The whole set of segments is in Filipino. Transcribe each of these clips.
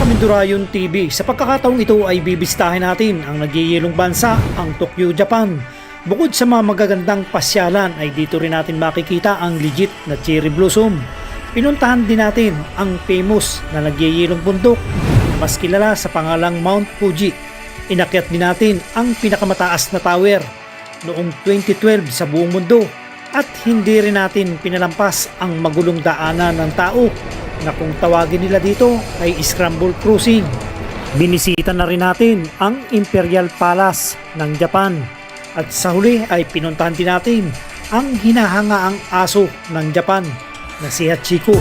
Kamindurayon TV, sa pagkakataong ito ay bibistahin natin ang nagyayelong bansa, ang Tokyo, Japan. Bukod sa mga magagandang pasyalan ay dito rin natin makikita ang legit na cherry blossom. Pinuntahan din natin ang famous na nagyayelong bundok na mas kilala sa pangalang Mount Fuji. Inakyat din natin ang pinakamataas na tower noong 2012 sa buong mundo at hindi rin natin pinalampas ang magulong daanan ng tao na kung tawagin nila dito ay scramble cruising. Binisita na rin natin ang Imperial Palace ng Japan at sa huli ay pinuntahan din natin ang hinahangaang aso ng Japan na si Hachiko.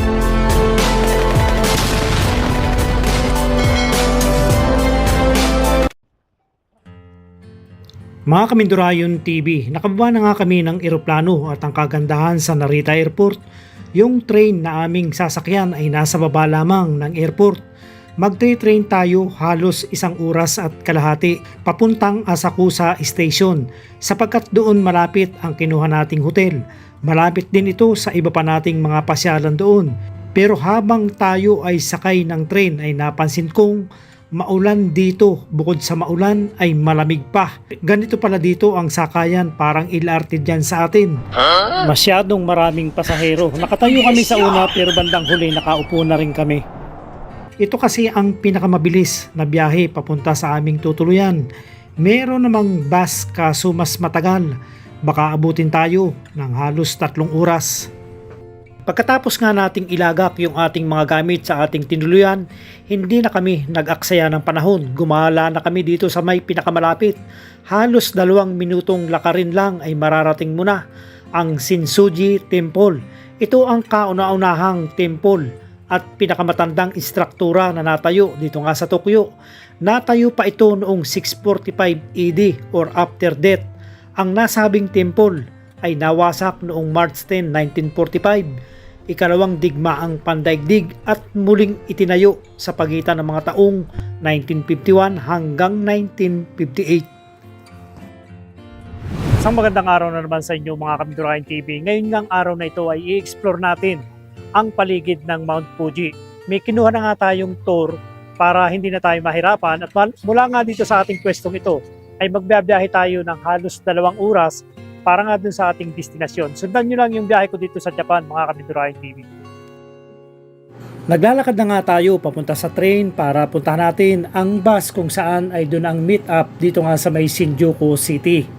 Mga Kamindurayon TV, nakababa na nga kami ng eroplano at ang kagandahan sa Narita Airport, yung train na aming sasakyan ay nasa baba lamang ng airport. Magte-train tayo halos 1 oras at kalahati papuntang Asakusa Station sapagkat doon malapit ang kinuha nating hotel. Malapit din ito sa iba pa nating mga pasyalan doon. Pero habang tayo ay sakay ng train ay napansin kong maulan dito, bukod sa maulan ay malamig pa. Ganito pala dito ang sakayan, parang LRT dyan sa atin. Masyadong maraming pasahero. Nakatayo kami sa una pero bandang huli nakaupo na rin kami. Ito kasi ang pinakamabilis na biyahe papunta sa aming tutuluyan. Meron namang bus kaso mas matagal. Baka abutin tayo ng halos 3 oras. Pagkatapos nga nating ilagak yung ating mga gamit sa ating tinuluyan, hindi na kami nag-aksaya ng panahon. Gumala na kami dito sa may pinakamalapit. Halos 2 minutong lakarin lang ay mararating mo na ang Shinsuji Temple. Ito ang kauna-unahang temple at pinakamatandang istruktura na natayo dito nga sa Tokyo. Natayo pa ito noong 645 AD or after death. Ang nasabing temple ay nawasak noong March 10, 1945. Ikalawang digmaang pandaigdig at muling itinayo sa pagitan ng mga taong 1951 hanggang 1958. Isang magandang araw na naman sa inyo mga Kamindurayon TV. Ngayon ngang araw na ito ay i-explore natin ang paligid ng Mount Fuji. May kinuha na nga tayong tour para hindi na tayo mahirapan at mula nga dito sa ating pwestong ito ay magbiyahe tayo ng halos 2 oras para nga dun sa ating destinasyon. Sundan nyo lang yung biyahe ko dito sa Japan, mga Kamindurayon TV. Naglalakad na nga tayo papunta sa train para puntahan natin ang bus kung saan ay dun ang meet up dito nga sa may Shinjuku City.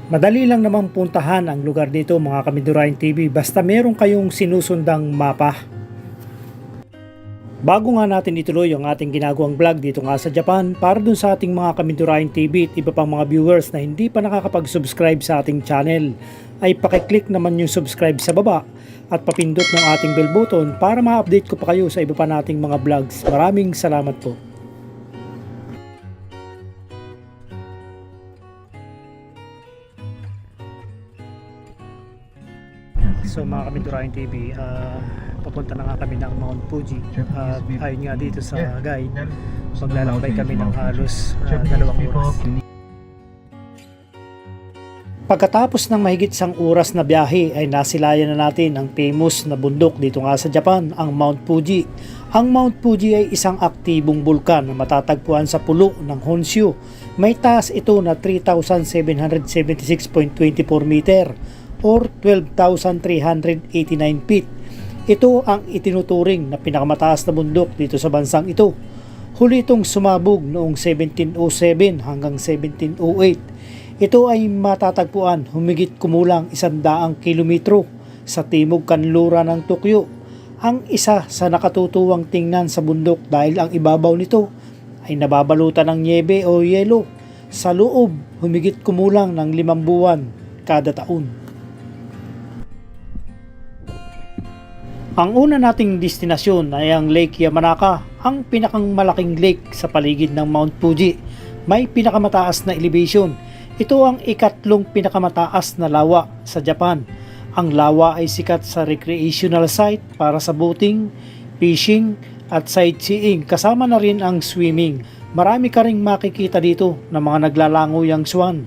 Madali lang namang puntahan ang lugar dito mga Kamindurayon TV basta meron kayong sinusundang mapa. Bago nga natin ituloy ang ating ginagawang vlog dito nga sa Japan, para dun sa ating mga Kamindurayon TV at iba pang mga viewers na hindi pa nakakapag-subscribe sa ating channel, ay pakiclick naman yung subscribe sa baba at papindot ng ating bell button para ma-update ko pa kayo sa iba pa nating mga vlogs. Maraming salamat po. So mga Kamindurayon TV, papunta na nga kami ng Mount Fuji at ayun nga dito sa guide, maglalakbay kami ng halos 2 oras. Pagkatapos ng mahigit 1 oras na biyahe ay nasilayan na natin ang famous na bundok dito nga sa Japan, ang Mount Fuji. Ang Mount Fuji ay isang aktibong bulkan na matatagpuan sa pulo ng Honshu. May taas ito na 3,776.24 meter or 12,389 feet. Ito ang itinuturing na pinakamataas na bundok dito sa bansang ito. Huli itong sumabog noong 1707 hanggang 1708. Ito ay matatagpuan humigit kumulang 100 kilometro sa timog kanluran ng Tokyo. Ang isa sa nakatutuwang tingnan sa bundok dahil ang ibabaw nito ay nababalutan ng niebe o yelo. Sa loob, humigit kumulang ng 5 buwan kada taon. Ang una nating destinasyon ay ang Lake Yamanaka, ang pinakang malaking lake sa paligid ng Mount Fuji. May pinakamataas na elevation. Ito ang ikatlong pinakamataas na lawa sa Japan. Ang lawa ay sikat sa recreational site para sa boating, fishing at sightseeing, kasama na rin ang swimming. Marami ka ring makikita dito ng mga naglalangoyang swan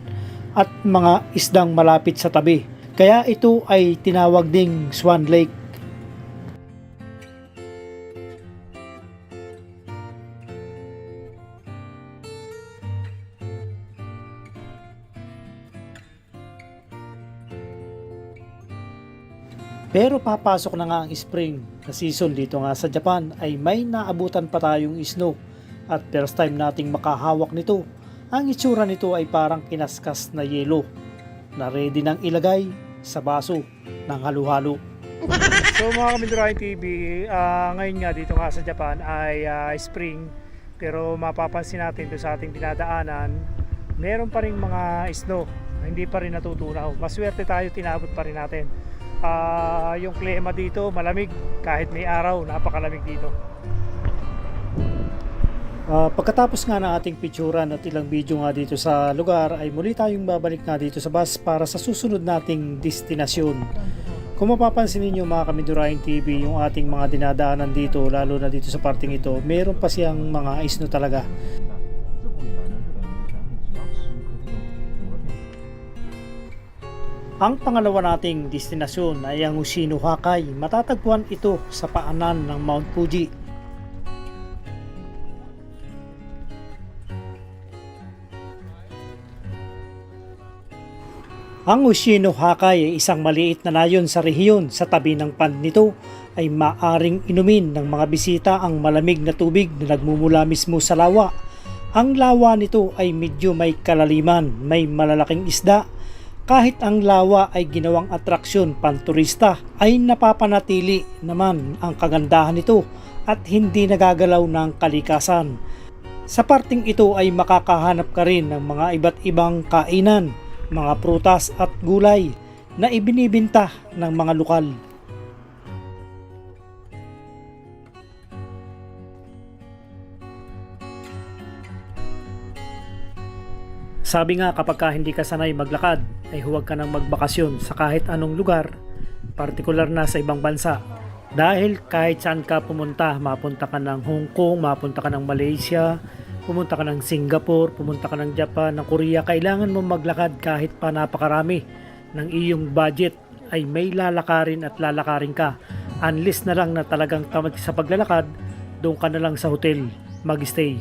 at mga isdang malapit sa tabi. Kaya ito ay tinawag ding Swan Lake. Pero papasok na nga ang spring na season dito nga sa Japan ay may naabutan pa tayong snow at first time nating makahawak nito. Ang itsura nito ay parang kinaskas na yelo na ready nang ilagay sa baso ng halo-halo. So mga Kamindurahin TV, ngayon nga dito nga sa Japan ay spring, pero mapapansin natin doon sa ating dinadaanan, meron pa rin mga snow na hindi pa rin natutunaw. Maswerte tayo, tinabot pa rin natin. Yung klima dito malamig, kahit may araw napakalamig dito. Pagkatapos nga ng ating picturean at ilang video nga dito sa lugar ay muli tayong babalik nga dito sa bus para sa susunod nating destinasyon. Kung mapapansin ninyo mga Kamindurahin TV, yung ating mga dinadaanan dito, lalo na dito sa parting ito, meron pa siyang mga snow talaga. Ang pangalawa nating destinasyon ay ang Ushino-Hakai. Matatagpuan ito sa paanan ng Mount Fuji. Ang Ushino-Hakai ay isang maliit na nayon sa rehiyon. Sa tabi ng pond nito ay maaring inumin ng mga bisita ang malamig na tubig na nagmumula mismo sa lawa. Ang lawa nito ay medyo may kalaliman, may malalaking isda. Kahit ang lawa ay ginawang atraksyon panturista, ay napapanatili naman ang kagandahan nito at hindi nagagalaw ng kalikasan. Sa parting ito ay makakahanap ka rin ng mga iba't ibang kainan, mga prutas at gulay na ibinibinta ng mga lokal. Sabi nga, kapag ka hindi ka sanay maglakad ay huwag ka nang magbakasyon sa kahit anong lugar, partikular na sa ibang bansa. Dahil kahit saan ka pumunta, mapunta ka ng Hong Kong, mapunta ka ng Malaysia, pumunta ka ng Singapore, pumunta ka ng Japan, ng Korea, kailangan mo maglakad kahit pa napakarami ng iyong budget ay may lalakarin at lalakarin ka. Unless na lang na talagang tamad sa paglalakad, doon ka na lang sa hotel magstay.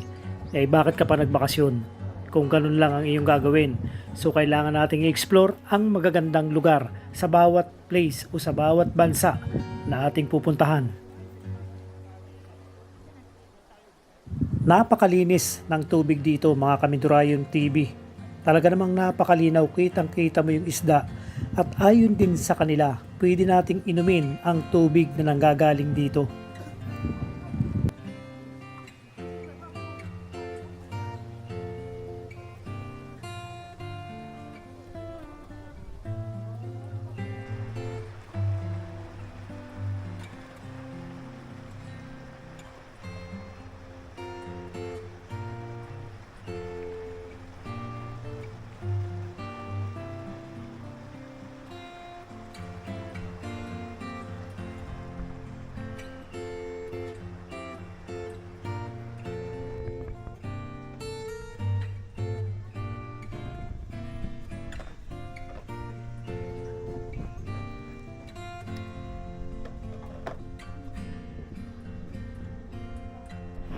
Eh bakit ka pa nagbakasyon kung ganun lang ang iyong gagawin? So kailangan nating i-explore ang magagandang lugar sa bawat place o sa bawat bansa na ating pupuntahan. Napakalinis ng tubig dito mga Kamindurahin TV. Talaga namang napakalinaw, kitang-kita mo yung isda. At ayon din sa kanila, pwede nating inumin ang tubig na nanggagaling dito.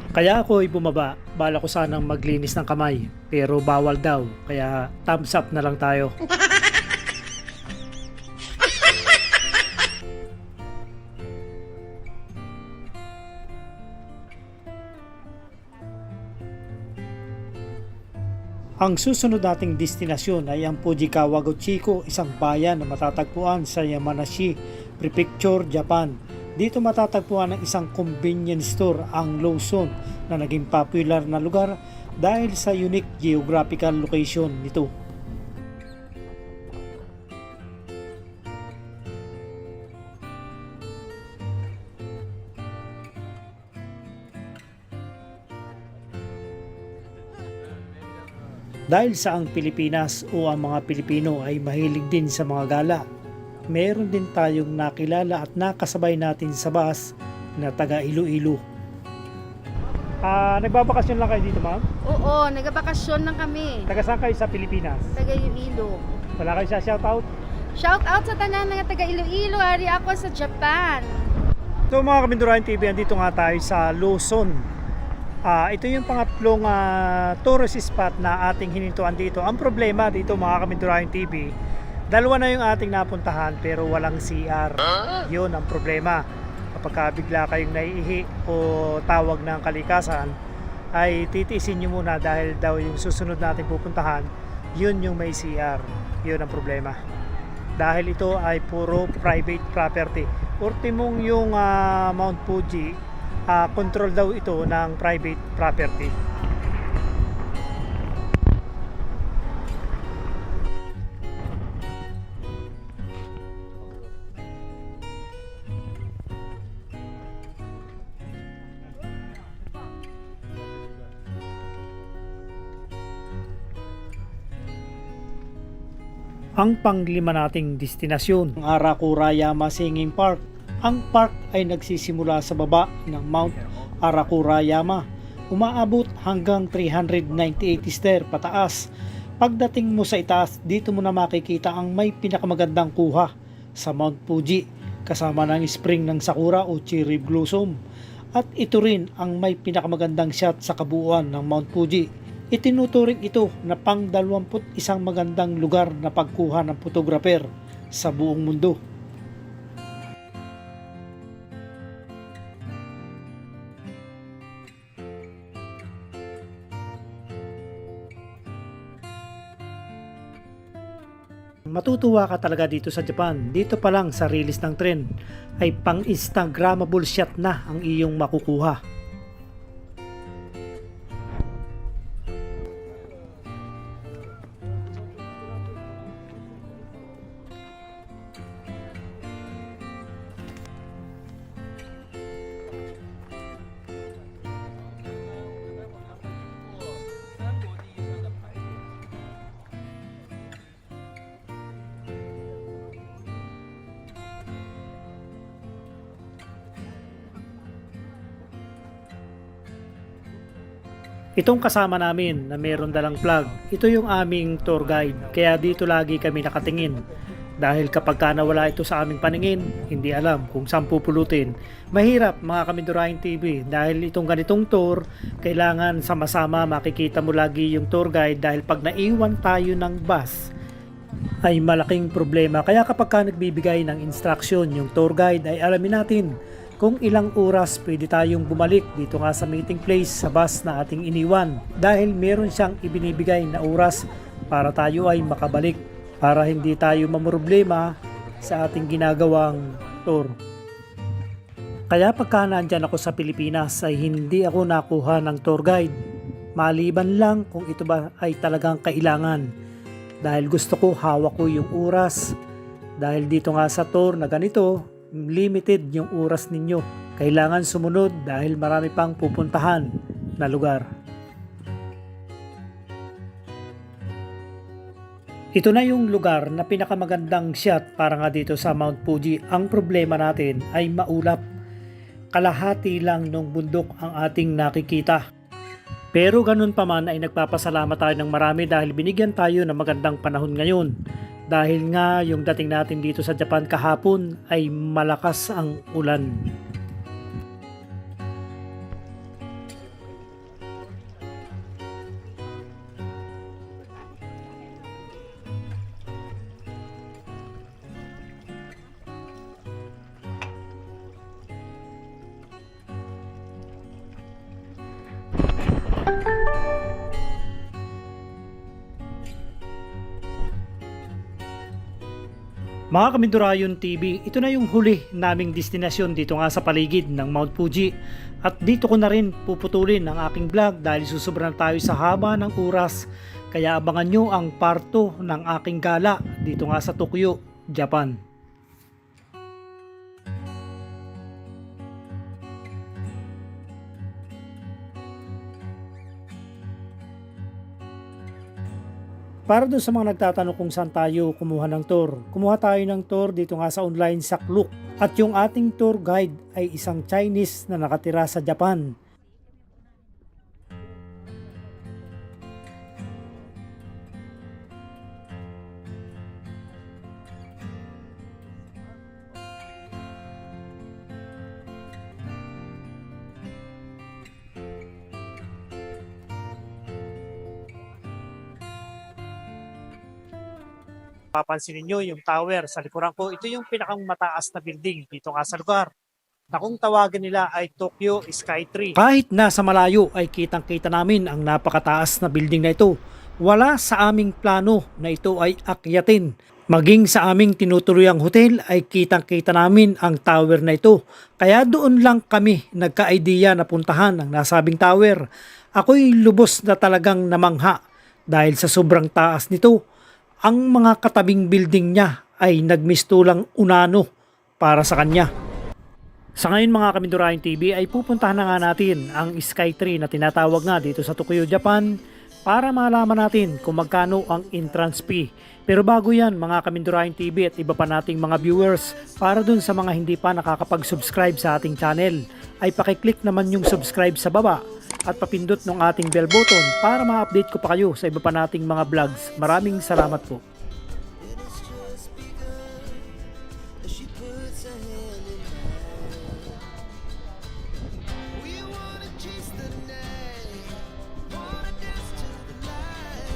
Kaya ako ay bumaba, bala ko sanang maglinis ng kamay, pero bawal daw, kaya thumbs up na lang tayo. Ang susunod nating destinasyon ay ang Fujikawa Gochiko, isang bayan na matatagpuan sa Yamanashi Prefecture, Japan. Dito matatagpuan ng isang convenience store, ang Lawson, na naging popular na lugar dahil sa unique geographical location nito. Dahil sa ang Pilipinas o ang mga Pilipino ay mahilig din sa mga gala, meron din tayong nakilala at nakasabay natin sa bus na taga Iloilo. Nagbabakasyon lang kayo dito, ma'am? Oo, nagbabakasyon lang kami. Taga saan kayo sa Pilipinas? Taga Iloilo. Wala kayo sa shoutout? Shout out sa tanan ng taga Iloilo. Ari ako sa Japan. So mga Kamindurahin TV, andito nga tayo sa Lawson. Ito yung pangatlong tourist spot na ating hinintuan dito. Ang problema dito mga Kamindurahin TV, Dalawa na yung ating napuntahan pero walang CR. Yun ang problema. Kapag bigla kayong naiihi o tawag ng kalikasan, ay titiisin nyo muna dahil daw yung susunod natin pupuntahan, yun yung may CR. Yun ang problema. Dahil ito ay puro private property. Ultimong yung Mount Fuji, control daw ito ng private property. Ang panglima nating destinasyon, ang Arakurayama Singing Park. Ang park ay nagsisimula sa baba ng Mount Arakurayama. Umaabot hanggang 398 stair pataas. Pagdating mo sa itaas, dito mo na makikita ang may pinakamagandang kuha sa Mount Fuji, kasama ng spring ng sakura o cherry blossom. At ito rin ang may pinakamagandang shot sa kabuuan ng Mount Fuji. Itinuturing ito na pang 21 magandang lugar na pagkuha ng photographer sa buong mundo. Matutuwa ka talaga dito sa Japan. Dito pa lang sa release ng trend ay pang Instagrammable shot na ang iyong makukuha. Itong kasama namin na meron dalang flag, ito yung aming tour guide, kaya dito lagi kami nakatingin. Dahil kapag ka nawala ito sa aming paningin, hindi alam kung saan pupulutin. Mahirap mga Kamindurahin TV dahil itong ganitong tour, kailangan sama-sama makikita mo lagi yung tour guide dahil pag naiwan tayo ng bus, ay malaking problema. Kaya kapag ka nagbibigay ng instruction yung tour guide ay alamin natin kung ilang oras pwede tayong bumalik dito nga sa meeting place sa bus na ating iniwan dahil meron siyang ibinibigay na oras para tayo ay makabalik para hindi tayo mamroblema sa ating ginagawang tour. Kaya pagka nandyan ako sa Pilipinas ay hindi ako nakuha ng tour guide maliban lang kung ito ba ay talagang kailangan dahil gusto ko hawak ko yung oras dahil dito nga sa tour na ganito limited yung oras ninyo. Kailangan sumunod dahil marami pang pupuntahan na lugar. Ito na yung lugar na pinakamagandang shot para nga dito sa Mount Fuji. Ang problema natin ay maulap. Kalahati lang ng bundok ang ating nakikita. Pero ganun pa man ay nagpapasalamat tayo ng marami dahil binigyan tayo ng magandang panahon ngayon. Dahil nga yung dating natin dito sa Japan kahapon ay malakas ang ulan. Mga Kamindurayon TV, ito na yung huli naming destinasyon dito nga sa paligid ng Mount Fuji. At dito ko na rin puputulin ang aking vlog dahil susobran tayo sa haba ng oras. Kaya abangan nyo ang part 2 ng aking gala dito nga sa Tokyo, Japan. Para doon sa mga nagtatanong kung saan tayo kumuha ng tour. Kumuha tayo ng tour dito nga sa online sa Klook. At yung ating tour guide ay isang Chinese na nakatira sa Japan. Papansinin nyo yung tower sa likuran ko. Ito yung pinakang mataas na building dito nga sa lugar na kung tawagin nila ay Tokyo Sky Tree. Kahit nasa malayo ay kitang-kita namin ang napakataas na building na ito. Wala sa aming plano na ito ay akyatin. Maging sa aming tinutuluyang hotel ay kitang-kita namin ang tower na ito. Kaya doon lang kami nagka-idea na puntahan ang nasabing tower. Ako'y lubos na talagang namangha dahil sa sobrang taas nito. Ang mga katabing building niya ay nagmistulang unano para sa kanya. Sa ngayon mga Kamindurahin TV ay pupuntahan na nga natin ang Skytree na tinatawag nga dito sa Tokyo, Japan para malaman natin kung magkano ang entrance fee. Pero bago yan mga Kamindurahin TV at iba pa nating mga viewers, para dun sa mga hindi pa nakakapag-subscribe sa ating channel ay pakiclick naman yung subscribe sa baba at papindot ng ating bell button para ma-update ko pa kayo sa iba pa nating mga vlogs. Maraming salamat po.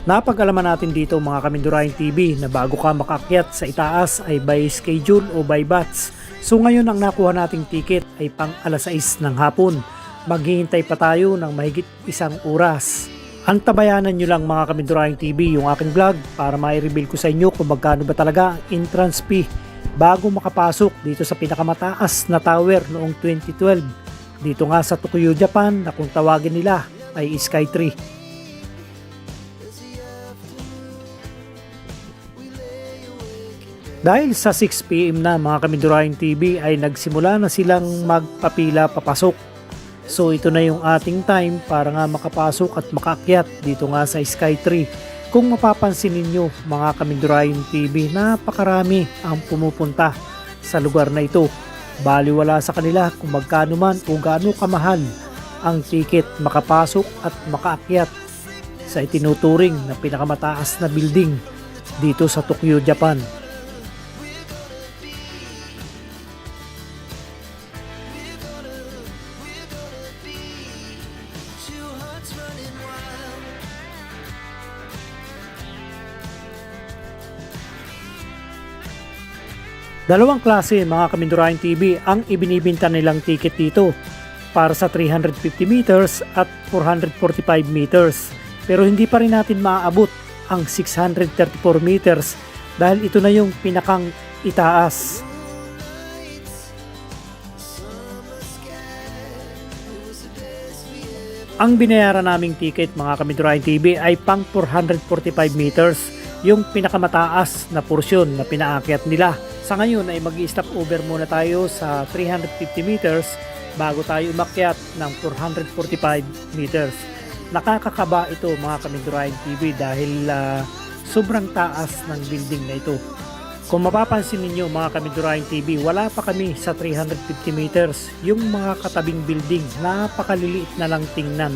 Napag-alaman natin dito mga Kamindurahin TV na bago ka makaakyat sa itaas ay by schedule o by batch. So ngayon ang nakuha nating ticket ay pang alas 6 ng hapon. Maghihintay pa tayo ng mahigit 1 oras. Antabayanan nyo lang mga Kamindurahin TV yung aking vlog para mai-reveal ko sa inyo kung magkano ba talaga entrance fee bago makapasok dito sa pinakamataas na tower noong 2012. Dito nga sa Tokyo, Japan na kung tawagin nila ay Skytree. Dahil sa 6 PM na mga Kamindurahin TV ay nagsimula na silang magpapila papasok. So ito na yung ating time para nga makapasok at makaakyat dito nga sa Skytree. Kung mapapansin ninyo mga Kamindurahin TV, napakarami ang pumupunta sa lugar na ito. Baliwala sa kanila kung magkano man o gaano kamahal ang ticket makapasok at makaakyat sa itinuturing na pinakamataas na building dito sa Tokyo, Japan. Dalawang klase mga Kamindurahin TV ang ibinibinta nilang ticket dito para sa 350 meters at 445 meters. Pero hindi pa rin natin maaabot ang 634 meters dahil ito na yung pinakang itaas. Ang binayaran naming ticket mga Kamindurahin TV ay pang 445 meters, yung pinakamataas na porsyon na pinaakyat nila. Sa ngayon ay mag-stop over muna tayo sa 350 meters bago tayo umakyat ng 445 meters. Nakakakaba ito mga Kamindurahin TV dahil sobrang taas ng building na ito. Kung mapapansin ninyo mga Kamindurahin TV, wala pa kami sa 350 meters. Yung mga katabing building, napakaliliit na lang tingnan.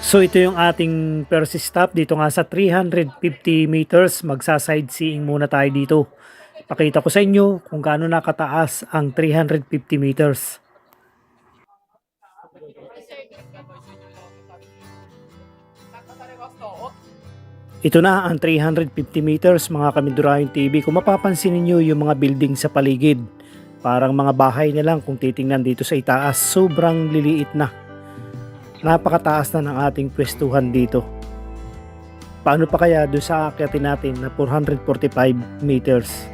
So ito yung ating first stop dito nga sa 350 meters. Magsa-sightseeing muna tayo dito. Pakita ko sa inyo kung gaano nakataas ang 350 meters. Ito na ang 350 meters mga Kamindurahin TV. Kung mapapansin niyo yung mga building sa paligid, parang mga bahay na lang kung titingnan dito sa itaas. Sobrang liliit na. Napakataas na ng ating pwestuhan dito. Paano pa kaya doon sa aakyatin natin na 445 meters?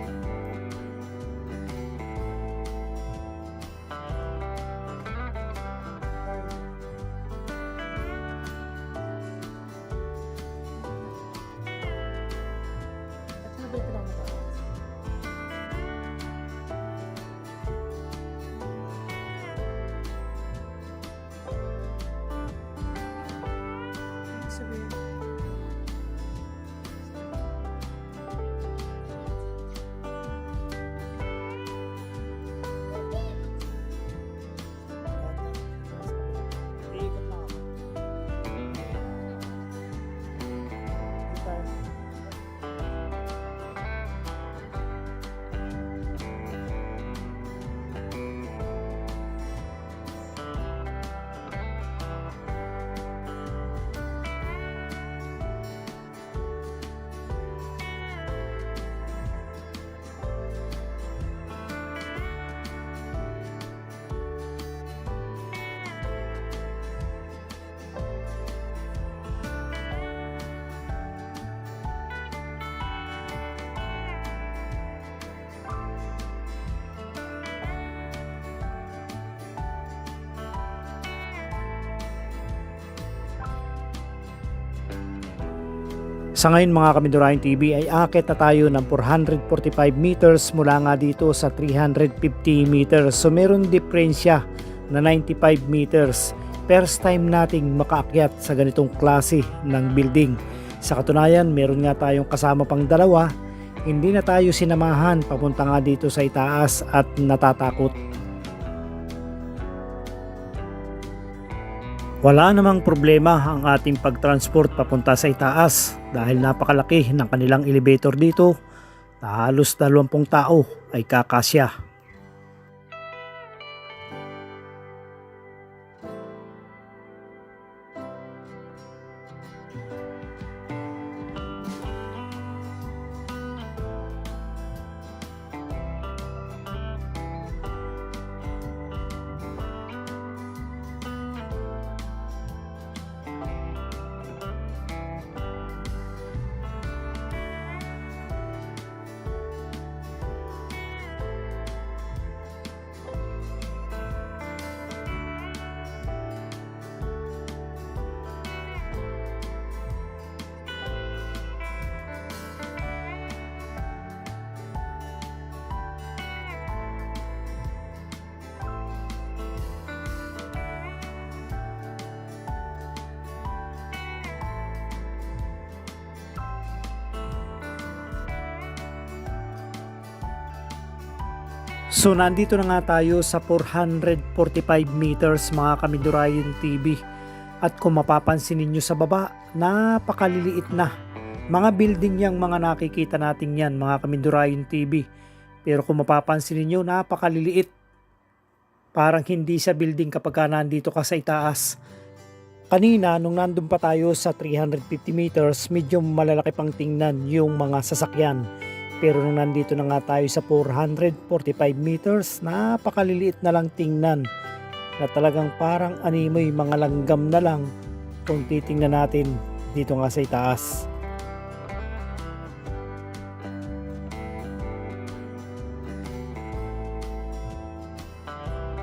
Sa ngayon mga Kamindurahin TV ay akit na tayo ng 445 meters mula nga dito sa 350 meters. So meron diferensya na 95 meters. First time nating makaakyat sa ganitong klase ng building. Sa katunayan, meron nga tayong kasama pang dalawa. Hindi na tayo sinamahan papunta nga dito sa itaas at natatakot. Wala namang problema ang ating pagtransport papunta sa itaas dahil napakalaki ng kanilang elevator dito na halos 20 tao ay kakasya. So nandito na nga tayo sa 445 meters mga Kamindurahin TV. At kung mapapansin ninyo sa baba, napakaliliit na. Mga building yang mga nakikita natin yan mga Kamindurahin TV. Pero kung mapapansin ninyo, napakaliliit. Parang hindi sa building kapag ka nandito ka sa itaas. Kanina nung nandun pa tayo sa 350 meters, medyo malalaki pang tingnan yung mga sasakyan. Pero nung nandito na nga tayo sa 445 meters, napakaliliit na lang tingnan na talagang parang animoy mga langgam na lang kung titingnan natin dito nga sa itaas.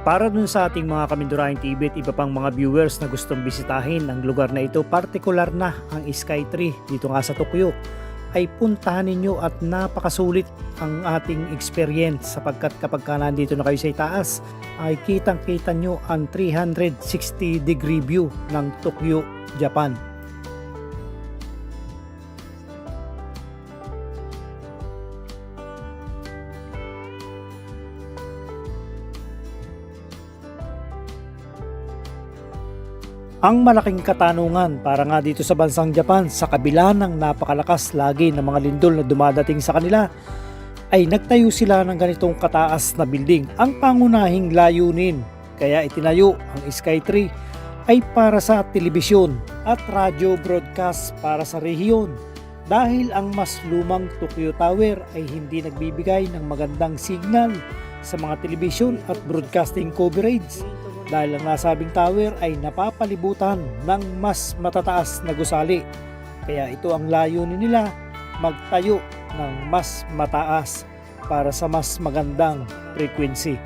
Para dun sa ating mga Kamindurahin TV at iba pang mga viewers na gustong bisitahin ang lugar na ito, partikular na ang Skytree dito nga sa Tokyo, ay puntahan ninyo at napakasulit ang ating experience sapagkat kapag ka nandito na kayo sa itaas ay kitang-kita nyo ang 360 degree view ng Tokyo, Japan. Ang malaking katanungan para nga dito sa bansang Japan, sa kabila ng napakalakas lagi ng mga lindol na dumadating sa kanila, ay nagtayo sila ng ganitong kataas na building. Ang pangunahing layunin kaya itinayo ang Skytree ay para sa telebisyon at radio broadcast para sa rehiyon. Dahil ang mas lumang Tokyo Tower ay hindi nagbibigay ng magandang signal sa mga telebisyon at broadcasting coverage. Dahil ang nasabing tower ay napapalibutan ng mas matataas na gusali. Kaya ito ang layunin nila, magtayo ng mas mataas para sa mas magandang frequency.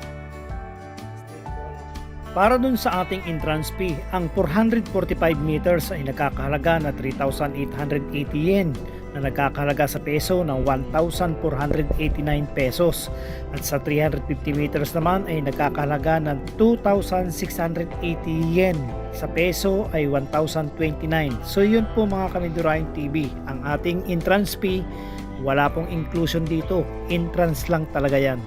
Para dun sa ating entrance fee, ang 445 meters ay nagkakahalaga na 3,880 yen na nagkakahalaga sa peso ng 1,489 pesos. At sa 350 meters naman ay nagkakahalaga ng 2,680 yen. Sa peso ay 1,029. So yun po mga Kamindurahin TV, ang ating entrance fee. Wala pong inclusion dito, entrance lang talaga yan.